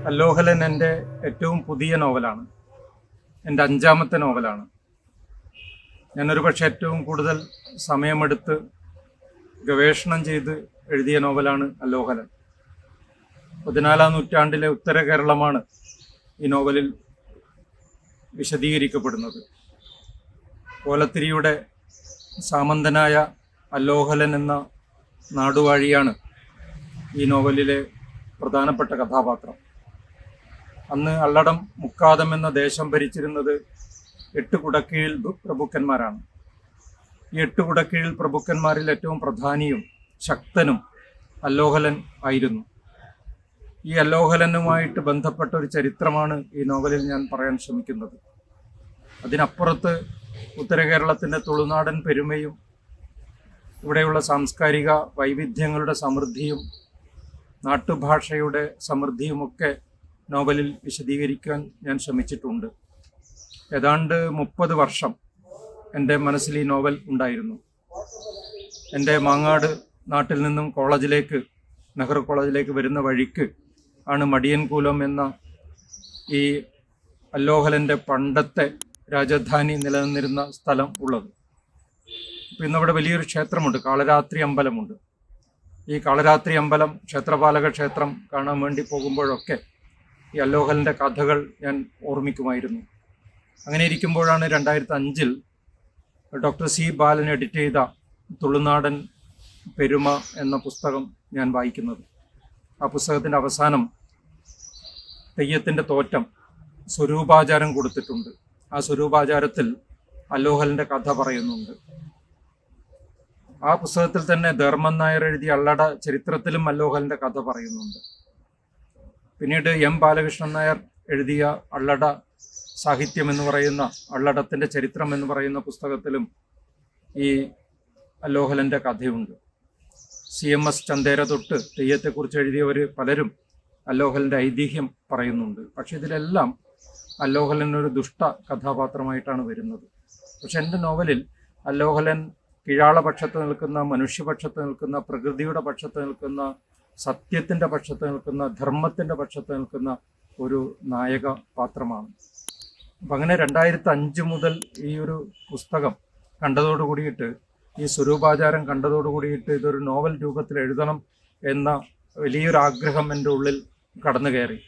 അല്ലോഹലൻ എൻ്റെ ഏറ്റവും പുതിയ നോവലാണ്. എൻ്റെ 5ാമത്തെ നോവലാണ്. ഞാനൊരു പക്ഷേ ഏറ്റവും കൂടുതൽ സമയമെടുത്ത് ഗവേഷണം ചെയ്ത് എഴുതിയ നോവലാണ് അല്ലോഹലൻ. 14ാം നൂറ്റാണ്ടിലെ ഉത്തര കേരളമാണ് ഈ നോവലിൽ വിശദീകരിക്കപ്പെടുന്നത്. കോലത്തിരിയുടെ സാമന്തനായ അല്ലോഹലൻ എന്ന നാടുവാഴിയാണ് ഈ നോവലിലെ പ്രധാനപ്പെട്ട കഥാപാത്രം. അന്ന് അള്ളടം മുക്കാദം എന്ന ദേശം ഭരിച്ചിരുന്നത് 8 കുടക്കീഴിൽ പ്രഭുക്കന്മാരാണ്. ഈ 8 കുടക്കീഴിൽ പ്രഭുക്കന്മാരിൽ ഏറ്റവും പ്രധാനിയും ശക്തനും അല്ലോഹലൻ ആയിരുന്നു. ഈ അല്ലോഹലനുമായിട്ട് ബന്ധപ്പെട്ട ഒരു ചരിത്രമാണ് ഈ നോവലിൽ ഞാൻ പറയാൻ ശ്രമിക്കുന്നത്. അതിനപ്പുറത്ത് ഉത്തര കേരളത്തിൻ്റെ തുളുനാടൻ പെരുമയും ഇവിടെയുള്ള സാംസ്കാരിക വൈവിധ്യങ്ങളുടെ സമൃദ്ധിയും നാട്ടുഭാഷയുടെ സമൃദ്ധിയുമൊക്കെ നോവലിൽ വിശദീകരിക്കാൻ ഞാൻ ശ്രമിച്ചിട്ടുണ്ട്. ഏതാണ്ട് 30 വർഷം എൻ്റെ മനസ്സിൽ ഈ നോവൽ ഉണ്ടായിരുന്നു. എൻ്റെ മാങ്ങാട് നാട്ടിൽ നിന്നും നെഹ്റു കോളേജിലേക്ക് വരുന്ന വഴിക്ക് ആണ് മടിയൻകൂലം എന്ന ഈ അല്ലോഹലൻ്റെ പണ്ടത്തെ രാജധാനി നിലനിന്നിരുന്ന സ്ഥലം ഉള്ളത്. അപ്പോൾ ഇന്നവിടെ വലിയൊരു ക്ഷേത്രമുണ്ട്, കാളരാത്രി അമ്പലമുണ്ട്. ഈ കാളരാത്രി അമ്പലം, ക്ഷേത്രപാലക ക്ഷേത്രം കാണാൻ വേണ്ടി പോകുമ്പോഴൊക്കെ ഈ അല്ലോഹലൻ്റെ കഥകൾ ഞാൻ ഓർമ്മിക്കുമായിരുന്നു. അങ്ങനെ ഇരിക്കുമ്പോഴാണ് 2005 ഡോക്ടർ സി ബാലൻ എഡിറ്റ് ചെയ്ത തുളുനാടൻ പെരുമ എന്ന പുസ്തകം ഞാൻ വായിക്കുന്നത്. ആ പുസ്തകത്തിൻ്റെ അവസാനം തെയ്യത്തിൻ്റെ തോറ്റം സ്വരൂപാചാരം കൊടുത്തിട്ടുണ്ട്. ആ സ്വരൂപാചാരത്തിൽ അല്ലോഹലൻ്റെ കഥ പറയുന്നുണ്ട്. ആ പുസ്തകത്തിൽ തന്നെ ധർമ്മൻ നായർ എഴുതിയ അള്ളട ചരിത്രത്തിലും അല്ലോഹലൻ്റെ കഥ പറയുന്നുണ്ട്. പിന്നീട് എം ബാലകൃഷ്ണൻ നായർ എഴുതിയ അള്ളട സാഹിത്യം എന്ന് പറയുന്ന അള്ളടത്തിൻ്റെ ചരിത്രം എന്ന് പറയുന്ന പുസ്തകത്തിലും ഈ അല്ലോഹലൻ്റെ കഥയുണ്ട്. CMS ചന്ദേര തൊട്ട് തെയ്യത്തെക്കുറിച്ച് എഴുതിയവർ പലരും അല്ലോഹലൻ്റെ ഐതിഹ്യം പറയുന്നുണ്ട്. പക്ഷെ ഇതിലെല്ലാം അല്ലോഹലൻ ഒരു ദുഷ്ട കഥാപാത്രമായിട്ടാണ് വരുന്നത്. പക്ഷെ എൻ്റെ നോവലിൽ അല്ലോഹലൻ കീഴാളപക്ഷത്ത് നിൽക്കുന്ന, മനുഷ്യപക്ഷത്ത് നിൽക്കുന്ന, പ്രകൃതിയുടെ പക്ഷത്ത് നിൽക്കുന്ന, സത്യത്തിൻ്റെ പക്ഷത്ത് നിൽക്കുന്ന, ധർമ്മത്തിൻ്റെ പക്ഷത്ത് നിൽക്കുന്ന ഒരു നായക പാത്രമാണ്. അപ്പം അങ്ങനെ 2005 മുതൽ ഈ ഒരു പുസ്തകം കണ്ടതോടുകൂടിയിട്ട്, ഈ സ്വരൂപാചാരം കണ്ടതോടുകൂടിയിട്ട് ഇതൊരു നോവൽ രൂപത്തിൽ എഴുതണം എന്ന വലിയൊരു ആഗ്രഹം എൻ്റെ ഉള്ളിൽ കടന്നു കയറി.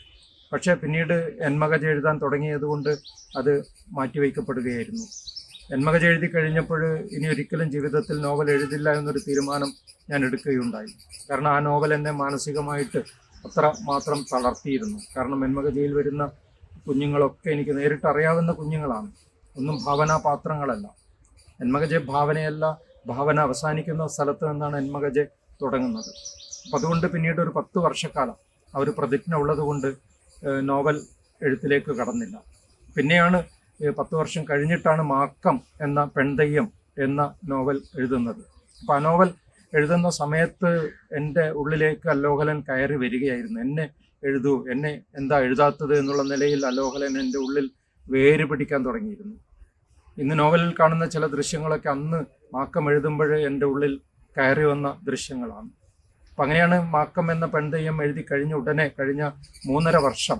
പക്ഷേ പിന്നീട് എന്മകജ എഴുതാൻ തുടങ്ങിയതുകൊണ്ട് അത് മാറ്റിവയ്ക്കപ്പെടുകയായിരുന്നു. എന്മകജ എഴുതി കഴിഞ്ഞപ്പോൾ ഇനി ഒരിക്കലും ജീവിതത്തിൽ നോവൽ എഴുതില്ല എന്നൊരു തീരുമാനം ഞാൻ എടുക്കുകയുണ്ടായി. കാരണം ആ നോവൽ എന്നെ മാനസികമായിട്ട് അത്ര മാത്രം തളർത്തിയിരുന്നു. കാരണം എന്മകജയിൽ വരുന്ന കുഞ്ഞുങ്ങളൊക്കെ എനിക്ക് നേരിട്ട് അറിയാവുന്ന കുഞ്ഞുങ്ങളാണ്, ഒന്നും ഭാവനാപാത്രങ്ങളല്ല. എന്മകജ ഭാവനയല്ല, ഭാവന അവസാനിക്കുന്ന സ്ഥലത്ത് നിന്നാണ് എന്മകജ തുടങ്ങുന്നത്. അപ്പം അതുകൊണ്ട് പിന്നീട് ഒരു 10 വർഷക്കാലം ആ ഒരു പ്രതിജ്ഞ ഉള്ളതുകൊണ്ട് നോവൽ എഴുത്തിലേക്ക് കടന്നില്ല. പിന്നെയാണ് 10 വർഷം കഴിഞ്ഞിട്ടാണ് മാക്കം എന്ന പെൺതെയ്യം എന്ന നോവൽ എഴുതുന്നത്. അപ്പോൾ ആ നോവൽ എഴുതുന്ന സമയത്ത് എൻ്റെ ഉള്ളിലേക്ക് അല്ലോഹലൻ കയറി വരികയായിരുന്നു. എന്നെ എഴുതൂ, എന്നെ എന്താ എഴുതാത്തത് എന്നുള്ള നിലയിൽ അല്ലോഹലൻ എൻ്റെ ഉള്ളിൽ വേര് പിടിക്കാൻ തുടങ്ങിയിരുന്നു. ഇന്ന് നോവലിൽ കാണുന്ന ചില ദൃശ്യങ്ങളൊക്കെ അന്ന് മാക്കം എഴുതുമ്പോൾ എൻ്റെ ഉള്ളിൽ കയറി വന്ന ദൃശ്യങ്ങളാണ്. അപ്പം അങ്ങനെയാണ് മാക്കം എന്ന പെൺതെയ്യം എഴുതി കഴിഞ്ഞ ഉടനെ, കഴിഞ്ഞ 3.5 വർഷം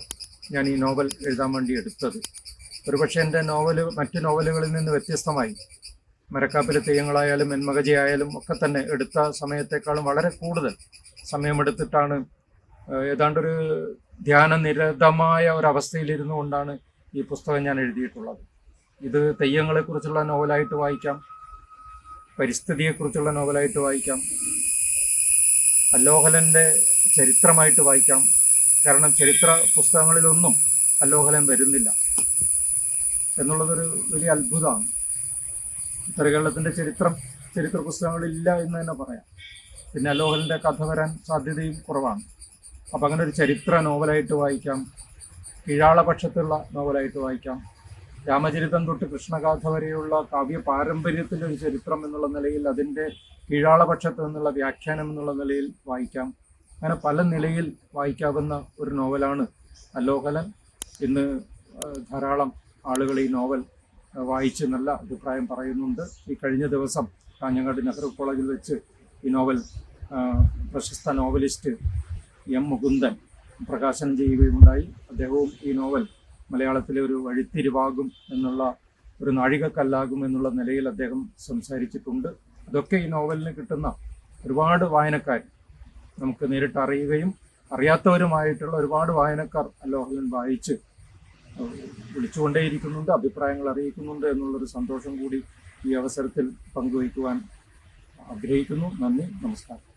ഞാൻ ഈ നോവൽ എഴുതാൻ വേണ്ടി എടുത്തത്. ഒരുപക്ഷെ എൻ്റെ നോവൽ മറ്റ് നോവലുകളിൽ നിന്ന് വ്യത്യസ്തമായി, മരക്കാപ്പിലെ തെയ്യങ്ങളായാലും എന്മകജയായാലും ഒക്കെ തന്നെ എടുത്ത സമയത്തേക്കാളും വളരെ കൂടുതൽ സമയമെടുത്തിട്ടാണ്, ഏതാണ്ടൊരു ധ്യാനനിരതമായ ഒരവസ്ഥയിലിരുന്നു കൊണ്ടാണ് ഈ പുസ്തകം ഞാൻ എഴുതിയിട്ടുള്ളത്. ഇത് തെയ്യങ്ങളെക്കുറിച്ചുള്ള നോവലായിട്ട് വായിക്കാം, പരിസ്ഥിതിയെക്കുറിച്ചുള്ള നോവലായിട്ട് വായിക്കാം, അല്ലോഹലൻ്റെ ചരിത്രമായിട്ട് വായിക്കാം. കാരണം ചരിത്ര പുസ്തകങ്ങളിലൊന്നും അല്ലോഹലൻ വരുന്നില്ല എന്നുള്ളതൊരു വലിയ അത്ഭുതമാണ്. ഉത്തര കേരളത്തിൻ്റെ ചരിത്ര പുസ്തകങ്ങളില്ല എന്ന് തന്നെ പറയാം. പിന്നെ അല്ലോഹലൻ്റെ കഥ വരാൻ സാധ്യതയും കുറവാണ്. അപ്പം അങ്ങനെ ഒരു ചരിത്ര നോവലായിട്ട് വായിക്കാം, കീഴാളപക്ഷത്തുള്ള നോവലായിട്ട് വായിക്കാം, രാമചരിതം തൊട്ട് കൃഷ്ണഗാഥ വരെയുള്ള കാവ്യ പാരമ്പര്യത്തിൻ്റെ ഒരു ചരിത്രം എന്നുള്ള നിലയിൽ അതിൻ്റെ കീഴാളപക്ഷത്ത് നിന്നുള്ള വ്യാഖ്യാനം എന്നുള്ള നിലയിൽ വായിക്കാം. അങ്ങനെ പല നിലയിൽ വായിക്കാവുന്ന ഒരു നോവലാണ് അല്ലോഹലൻ. ഇന്ന് ധാരാളം ആളുകൾ ഈ നോവൽ വായിച്ച് നല്ല അഭിപ്രായം പറയുന്നുണ്ട്. ഈ കഴിഞ്ഞ ദിവസം കാഞ്ഞങ്ങാട് നെഹ്റു കോളേജിൽ വെച്ച് ഈ നോവൽ പ്രശസ്ത നോവലിസ്റ്റ് M. മുകുന്ദൻ പ്രകാശനം ചെയ്യുകയുണ്ടായി. അദ്ദേഹവും ഈ നോവൽ മലയാളത്തിലെ ഒരു വഴിത്തിരിവാകും എന്നുള്ള, ഒരു നാഴികക്കല്ലാകും എന്നുള്ള നിലയിൽ അദ്ദേഹം സംസാരിച്ചിട്ടുണ്ട്. അതൊക്കെ ഈ നോവലിന് കിട്ടുന്ന ഒരുപാട് വായനക്കാർ, നമുക്ക് നേരിട്ട് അറിയുകയും അറിയാത്തവരുമായിട്ടുള്ള ഒരുപാട് വായനക്കാർ അൽ-വഹ്ലൻ വായിച്ച് വിളിച്ചുകൊണ്ടേയിരിക്കുന്നുണ്ട്, അഭിപ്രായങ്ങൾ അറിയിക്കുന്നുണ്ട് എന്നുള്ളൊരു സന്തോഷം കൂടി ഈ അവസരത്തിൽ പങ്കുവയ്ക്കുവാൻ ആഗ്രഹിക്കുന്നു. നന്ദി, നമസ്കാരം.